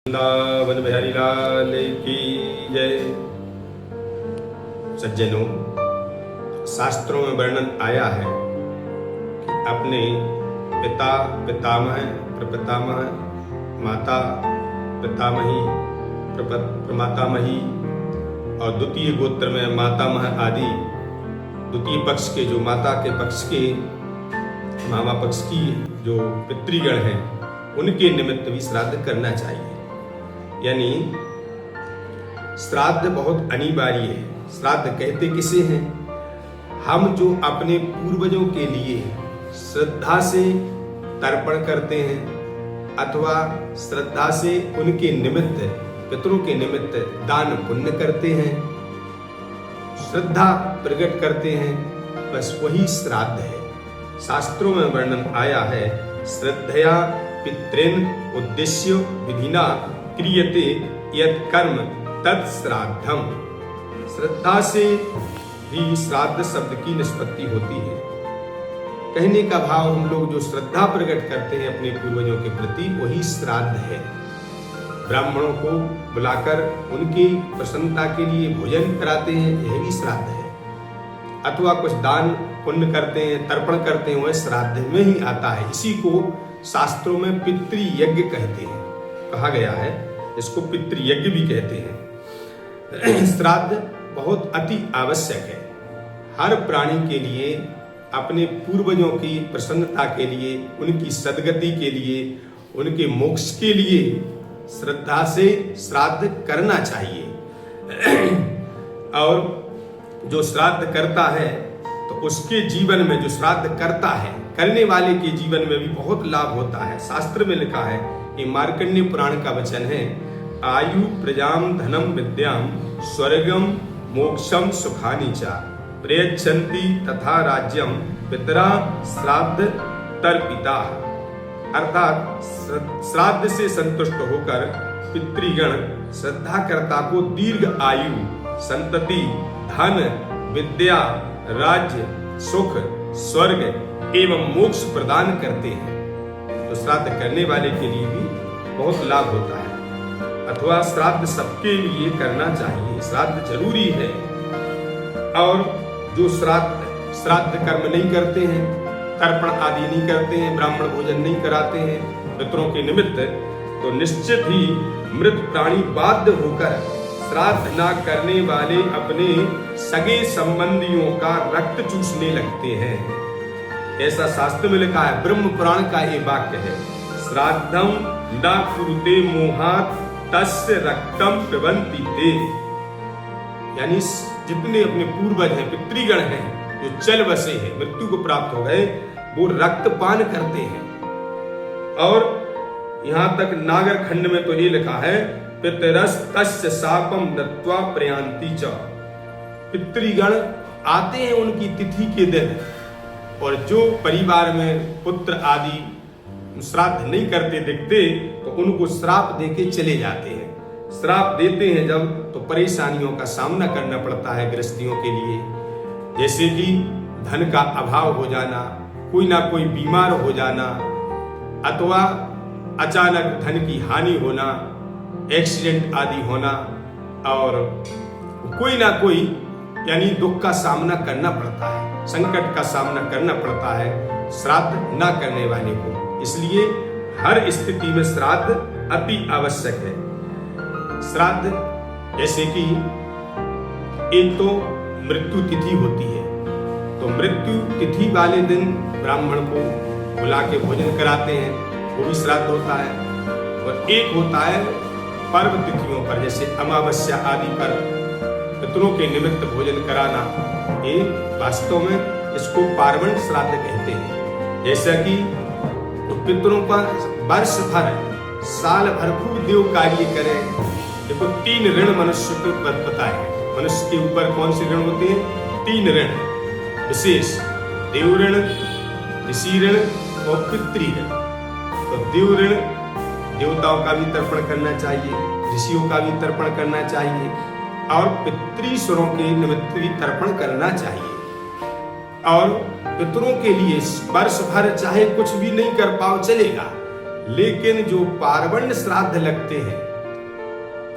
वृंदावन बिहारी लाल की जय। सज्जनों, शास्त्रों में वर्णन आया है कि अपने पिता पितामह प्रपितामह, माता पितामही प्रमातामही और द्वितीय गोत्र में मातामह आदि द्वितीय पक्ष के जो माता के पक्ष के मामा पक्ष की जो पितृगण हैं उनके निमित्त भी श्राद्ध करना चाहिए। यानी श्राद्ध बहुत अनिवार्य है। श्राद्ध कहते किसे हैं? हम जो अपने पूर्वजों के लिए श्रद्धा से तर्पण करते हैं अथवा श्रद्धा से उनके निमित्त पितरों के निमित्त दान पुण्य करते हैं, श्रद्धा प्रकट करते हैं, बस वही श्राद्ध है। शास्त्रों में वर्णन आया है, श्रद्धया पितृन उद्देश्य विधिना क्रियते यत् कर्म तत् श्राद्धम। श्रद्धा से ही श्राद्ध शब्द की निष्पत्ति होती है। कहने का भाव, हम लोग जो श्रद्धा प्रकट करते हैं अपने पूर्वजों के प्रति वही श्राद्ध है। ब्राह्मणों को बुलाकर उनकी प्रसन्नता के लिए भोजन कराते हैं, यह भी श्राद्ध है। अथवा कुछ दान पुण्य करते हैं, तर्पण करते हैं, वह श्राद्ध में ही आता है। इसी को शास्त्रों में पितृयज्ञ कहते हैं, कहा गया है। इसको पितृयज्ञ भी कहते हैं। श्राद्ध बहुत अति आवश्यक है। हर प्राणी के लिए, अपने पूर्वजों की प्रसन्नता के लिए, उनकी सद्गति के लिए, उनके मोक्ष के लिए श्रद्धा से श्राद्ध करना चाहिए। और जो श्राद्ध करता है तो उसके जीवन में, जो श्राद्ध करता है करने वाले के जीवन में भी बहुत लाभ होता है। शास्त्र में लिखा है कि मार्कंडेय पुराण का वचन है, आयु प्रजाम धनम विद्याम स्वर्गम मोक्षम सुखानि च प्रयच्छन्ति तथा राज्यम पितरा श्राद्ध तर्पिता। अर्थात श्राद्ध से संतुष्ट होकर पितृगण श्रद्धाकर्ता को दीर्घ आयु, संतति, धन, विद्या, राज्य, सुख, स्वर्ग एवं मोक्ष प्रदान करते हैं। तो श्राद्ध करने वाले के लिए भी बहुत लाभ होता है। अथवा श्राद्ध सबके लिए करना चाहिए, श्राद्ध जरूरी है। और जो श्राद्ध कर्म नहीं करते हैं, तर्पण आदि नहीं करते हैं, ब्राह्मण भोजन नहीं कराते हैं पितरों के निमित्त, तो निश्चित ही मृत प्राणी बाध्य होकर श्राद्ध ना करने वाले अपने सगे संबंधियों का रक्त चूसने लगते हैं। ऐसा शास्त्र में लिखा है। ब्रह्म पुराण का ये वाक्य है, श्राद्धम न कुरुते मोहात् तस्य रक्तम पिबन्ति ते। यानी जितने अपने पूर्वज हैं, पितृगण हैं, जो चल बसे हैं, मृत्यु को प्राप्त हो गए, वो रक्तपान करते हैं। और यहां तक नागर खंड में तो ये लिखा है, पितरस तस्य शापम दत्वा प्रयान्ति च। पितृगण आते हैं उनकी तिथि के दिन, और जो परिवार में पुत्र आदि श्राद्ध नहीं करते दिखते तो उनको श्राप देके चले जाते हैं। श्राप देते हैं जब, तो परेशानियों का सामना करना पड़ता है गृहस्थियों के लिए। जैसे कि धन का अभाव हो जाना, कोई ना कोई बीमार हो जाना, अथवा अचानक धन की हानि होना, एक्सीडेंट आदि होना, और कोई ना कोई यानी दुख का सामना करना पड़ता है, संकट का सामना करना पड़ता है श्राद्ध न करने वाले को। इसलिए हर स्थिति में श्राद्ध अति आवश्यक है। श्राद्ध जैसे कि एक तो मृत्यु तिथि होती है, तो मृत्यु तिथि वाले दिन ब्राह्मण को बुला के भोजन कराते हैं, वो भी श्राद्ध होता है। और एक होता है पर्व तिथियों पर, जैसे अमावस्या आदि पर पितरों के निमित्त भोजन कराना, ये वास्तव में इसको पार्वण श्राद्ध कहते हैं। जैसा कि पितरों पर वर्ष भर, साल भर खूब देव कार्य करें। देखो, 3 ऋण मनुष्य को बताए। मनुष्य के ऊपर कौन से ऋण होते हैं? 3 ऋण विशेष, देव ऋण, ऋषि ऋण और पितृ ऋण। तो देव ऋण, देवताओं का भी तर्पण करना चाहिए, ऋषियों का भी तर्पण करना चाहिए, और पितृश्वरों के निमित्त भी तर्पण करना चाहिए। और पितरों के लिए वर्ष भर चाहे कुछ भी नहीं कर पाओ चलेगा, लेकिन जो पार्वण्य श्राद्ध लगते हैं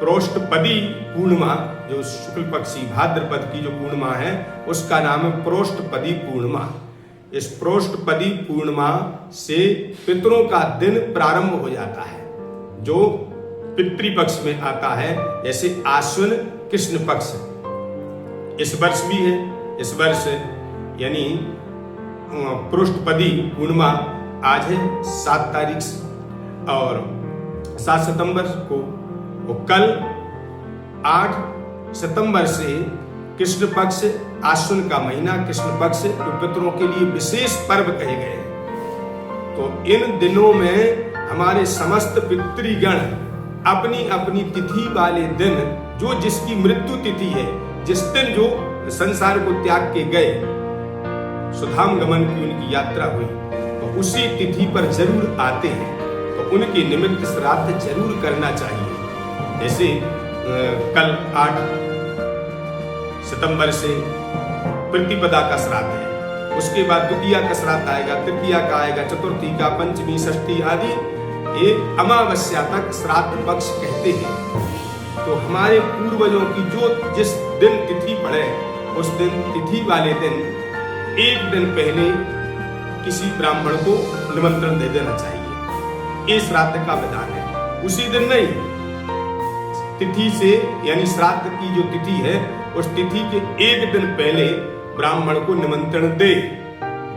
प्रोष्ठपदी पूर्णिमा, जो शुक्ल पक्षी भाद्रपद की जो पूर्णिमा है उसका नाम है प्रोष्ठपदी पूर्णिमा। इस प्रोष्ठपदी पूर्णिमा से पितरों का दिन प्रारंभ हो जाता है, जो पितृपक्ष में आता है, जैसे आश्विन कृष्ण पक्ष इस वर्ष भी है। इस वर्ष यानी प्रोष्ठपदी पूर्णिमा आज है 7 तारीख और 7 सितंबर को, और कल 8 सितंबर से कृष्ण पक्ष, आश्विन का महीना कृष्ण पक्ष, तो पितरों के लिए विशेष पर्व कहे गए हैं। तो इन दिनों में हमारे समस्त पितृगण अपनी अपनी तिथि वाले दिन, जो जिसकी मृत्यु तिथि है, जिस दिन जो संसार को त्याग के गए, सुधाम गमन की उनकी यात्रा हुई, तो उसी तिथि पर जरूर आते हैं, तो उनके निमित्त श्राद्ध जरूर करना चाहिए। जैसे कल 8 सितंबर से प्रतिपदा का श्राद्ध है, उसके बाद द्वितीया का श्राद्ध आएगा, तृतीया का आएगा, चतुर्थी का, पंचमी, षष्ठी आदि ये अमावस्या तक श्राद्ध पक्ष कहते हैं। तो हमारे पूर्वजों की जो जिस दिन तिथि पड़े, उस दिन तिथि वाले दिन एक दिन पहले किसी ब्राह्मण को निमंत्रण दे देना चाहिए। ये श्राद्ध का विधान है। उसी दिन नहीं, तिथि से यानी श्राद्ध की जो तिथि है उस तिथि के एक दिन पहले ब्राह्मण को निमंत्रण दे,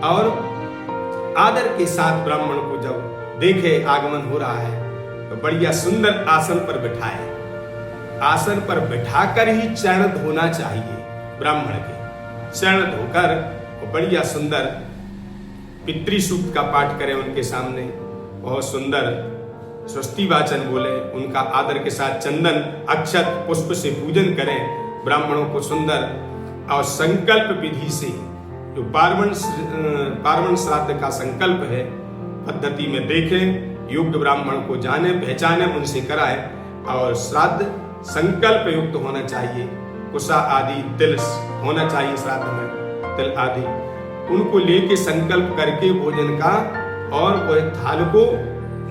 और आदर के साथ ब्राह्मण को जब देखे आगमन हो रहा है तो बढ़िया सुंदर आसन पर बिठाए। आसन पर बिठाकर ही चरण धोना चाहिए। ब्राह्मण के चरण धोकर बढ़िया सुंदर पितृ सूक्त का पाठ करें उनके सामने, बहुत सुंदर स्वस्ति वाचन बोले, उनका आदर के साथ चंदन अक्षत पुष्प से पूजन करें ब्राह्मणों को सुंदर, और संकल्प विधि से जो पार्वण श्राद्ध का संकल्प है पद्धति में देखें, योग्य ब्राह्मण को जाने पहचाने, उनसे कराए, और श्राद्ध संकल्प युक्त होना चाहिए। कुसा आदि तिल होना चाहिए श्राद्ध में, तिल आदि उनको लेके संकल्प करके भोजन का, और वह थाल को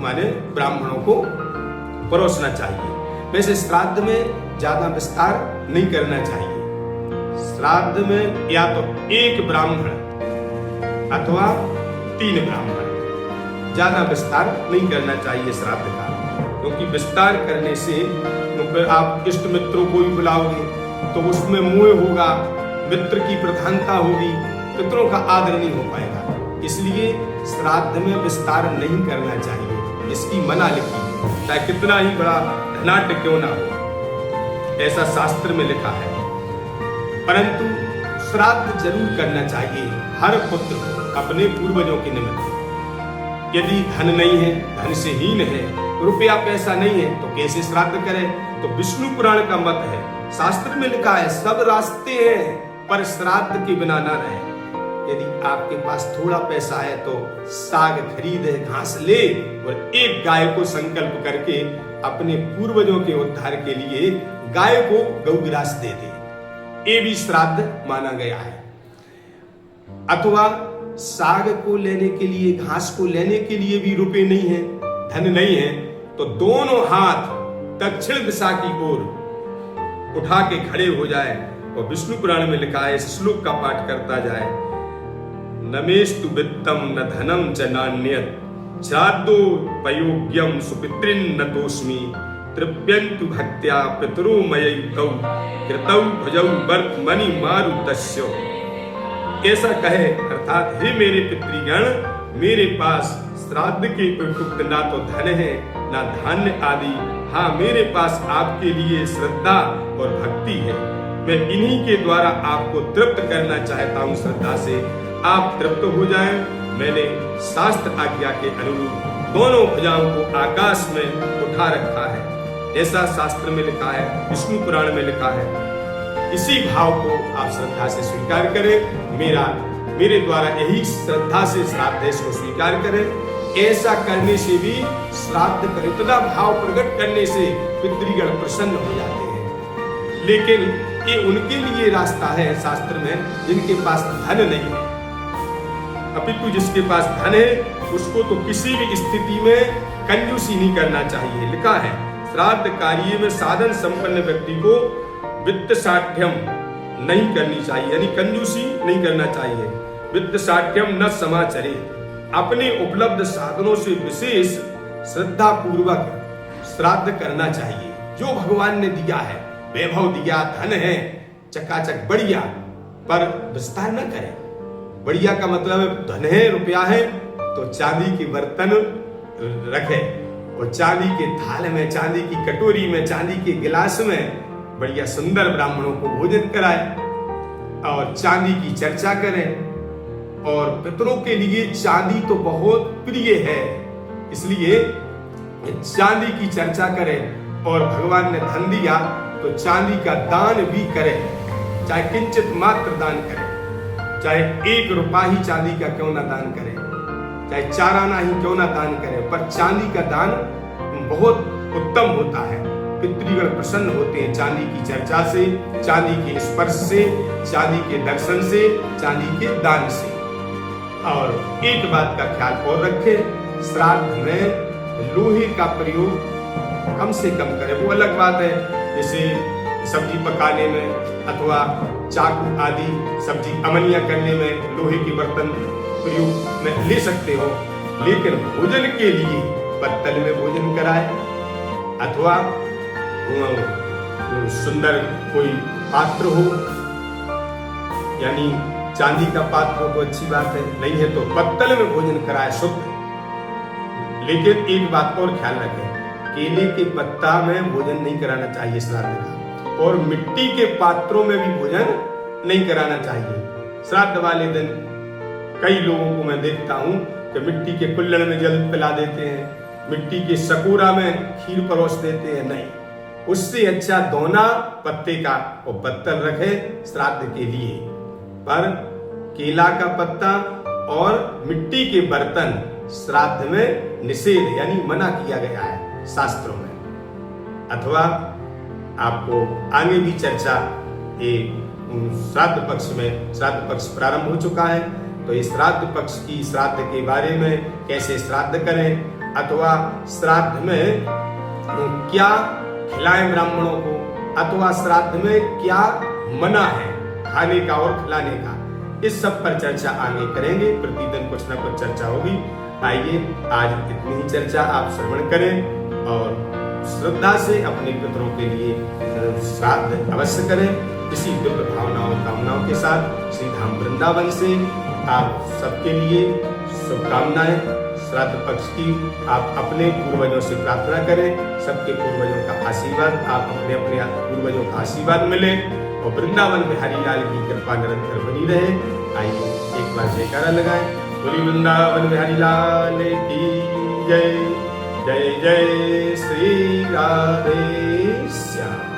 माने ब्राह्मणों को परोसना चाहिए। वैसे श्राद्ध में ज्यादा विस्तार नहीं करना चाहिए। श्राद्ध में या तो एक ब्राह्मण अथवा 3 ब्राह्मण, ज्यादा विस्तार नहीं करना चाहिए श्राद्ध का, क्योंकि विस्तार करने से तो फिर आप इष्ट मित्रों को भी बुलाओगे तो उसमें मोह होगा, मित्र की प्रधानता होगी, पितरों का आदर नहीं हो पाएगा। इसलिए श्राद्ध में विस्तार नहीं करना चाहिए, इसकी मना लिखी है, चाहे कितना ही बड़ा धनाढ्य क्यों ना हो, ऐसा शास्त्र में लिखा है। परंतु श्राद्ध जरूर करना चाहिए हर पुत्र को अपने पूर्वजों के निमित्त। यदि धन नहीं है, धन से हीन है, रुपया पैसा नहीं है, तो कैसे श्राद्ध करें? तो विष्णु पुराण का मत है, शास्त्र में लिखा है सब रास्ते हैं पर श्राद्ध के बिना ना रहे। यदि आपके पास थोड़ा पैसा है तो साग खरीदे, घास ले, और एक गाय को संकल्प करके अपने पूर्वजों के उद्धार के लिए गाय को गौग्रास दे दे, ये भी श्राद्ध माना गया है। अथवा साग को लेने के लिए, घास को लेने के लिए भी रुपए नहीं है, धन नहीं है, तो दोनों हाथ दक्षिण दिशा की ओर उठा के खड़े हो जाए, और विष्णु पुराण में लिखा है, इस श्लोक का पाठ करता जाए, नमेस्तु वित्तम न धनम च नान्यत् श्राद्धो पयोग्यम सुपितृन् नतोस्मि तृप्यन्तु भक्त्या पितरो मयैकौ कृतौ भुजौ वर्तमनि मारुतस्य। ऐसा कहे, अर्थात हे मेरे पितृगण, मेरे पास श्राद्ध के उपयुक्त ना तो धन है ना धान्य आदि, हाँ मेरे पास आपके लिए श्रद्धा और भक्ति है। मैं इन्हीं के द्वारा आपको तृप्त करना चाहता हूँ। श्रद्धा से आप तृप्त हो जाएं। मैंने शास्त्र आज्ञा के अनुरूप दोनों भुजाओं को आकाश में उठा रखा है, ऐसा शास्त्र में लिखा है, विष्णु पुराण में लिखा है। इसी भाव को आप श्रद्धा से स्वीकार करें। मेरे द्वारा यही श्रद्धा से श्राद्ध इसको स्वीकार करें। ऐसा करने से भी श्राद्ध का इतना भाव प्रकट करने से पितृगण प्रसन्न हो जाते हैं। लेकिन ये उनके लिए रास्ता है शास्त्र में जिनके पास धन नहीं है। अपितु जिसके पास धन है उसको तो किसी भी स्थिति में कंजूसी नहीं करना चाहिए। लिखा है श्राद्ध कार्य में साधन संपन्न व्यक्ति को वित्त साठ्यम नहीं करनी चाहिए, यानी कंजूसी नहीं करना चाहिए। वित्त साठ्यम न समाचरे, अपने उपलब्ध साधनों से विशेष श्रद्धा पूर्वक श्राद्ध करना चाहिए। जो भगवान ने दिया है, वैभव दिया, धन है, चकाचक बढ़िया, पर विस्तार न करें। बढ़िया का मतलब है धन है, रुपया है, तो चांदी के बर्तन रखे और चांदी के थाल में, चांदी की कटोरी में, चांदी के गिलास में बढ़िया सुंदर ब्राह्मणों को भोजन कराए और चांदी की चर्चा करें। और पितरों के लिए चांदी तो बहुत प्रिय है, इसलिए चांदी की चर्चा करें। और भगवान ने धन दिया तो चांदी का दान भी करें, चाहे किंचित मात्र दान करें, चाहे 1 रुपया ही चांदी का क्यों ना दान करें, चाहे 4 आना ही क्यों ना दान करें, पर चांदी का दान बहुत उत्तम होता है। पितृगण प्रसन्न होते हैं चांदी की चर्चा से, चांदी के स्पर्श से, चांदी के दर्शन से, चांदी के दान से। और एक बात का ख्याल और रखें, श्राद्ध में लोहे का प्रयोग कम से कम करें। वो अलग बात है, जैसे सब्जी पकाने में अथवा चाकू आदि सब्जी अमनिया करने में लोहे के बर्तन प्रयोग में ले सकते हो, लेकिन भोजन के लिए पत्तल में भोजन कराए अथवा सुंदर कोई पात्र हो, यानी चांदी का पात्र हो तो अच्छी बात है, नहीं है तो पत्तल में भोजन कराए शुद्ध। लेकिन एक बात और ख्याल रखें, केले के पत्ता में भोजन नहीं कराना चाहिए श्राद्ध का, और मिट्टी के पात्रों में भी भोजन नहीं कराना चाहिए। श्राद्ध वाले दिन कई लोगों को मैं देखता हूं कि मिट्टी के कुल्हड़ में जल पिला देते हैं, मिट्टी के सकोरा में खीर परोस देते हैं। नहीं, उससे अच्छा दोना पत्ते का वो पत्तल रखे श्राद्ध के लिए। पर केला का पत्ता और मिट्टी के बर्तन श्राद्ध में निषेध, यानी मना किया गया है शास्त्रों में। अथवा आपको आगे भी चर्चा श्राद्ध पक्ष में, श्राद्ध पक्ष प्रारंभ हो चुका है, तो इस श्राद्ध पक्ष की, श्राद्ध के बारे में कैसे श्राद्ध करें, अथवा श्राद्ध में क्या खिलाएं ब्राह्मणों को, अथवा श्राद्ध में क्या मना है खाने का और खिलाने का, इस सब पर चर्चा आगे करेंगे। प्रतिदिन कुछ न कुछ चर्चा होगी। आइए आज इतनी ही चर्चा आप श्रवण करें और श्रद्धा से अपने पितरों के लिए श्राद्ध अवश्य करें। इसी दिव्य भावनाओं कामनाओं के साथ श्री धाम वृंदावन से आप सबके लिए शुभकामनाएं। श्राद्ध पक्ष की आप अपने पूर्वजों से प्रार्थना करें, सबके पूर्वजों का आशीर्वाद, आप अपने अपने पूर्वजों का आशीर्वाद मिले और वृंदावन बिहारी लाल की कृपा निरंतर बनी रहे। आइए एक बार जयकारा लगाएं, बोली वृंदावन बिहारी लाल की जय। जय जय श्री राधे श्याम।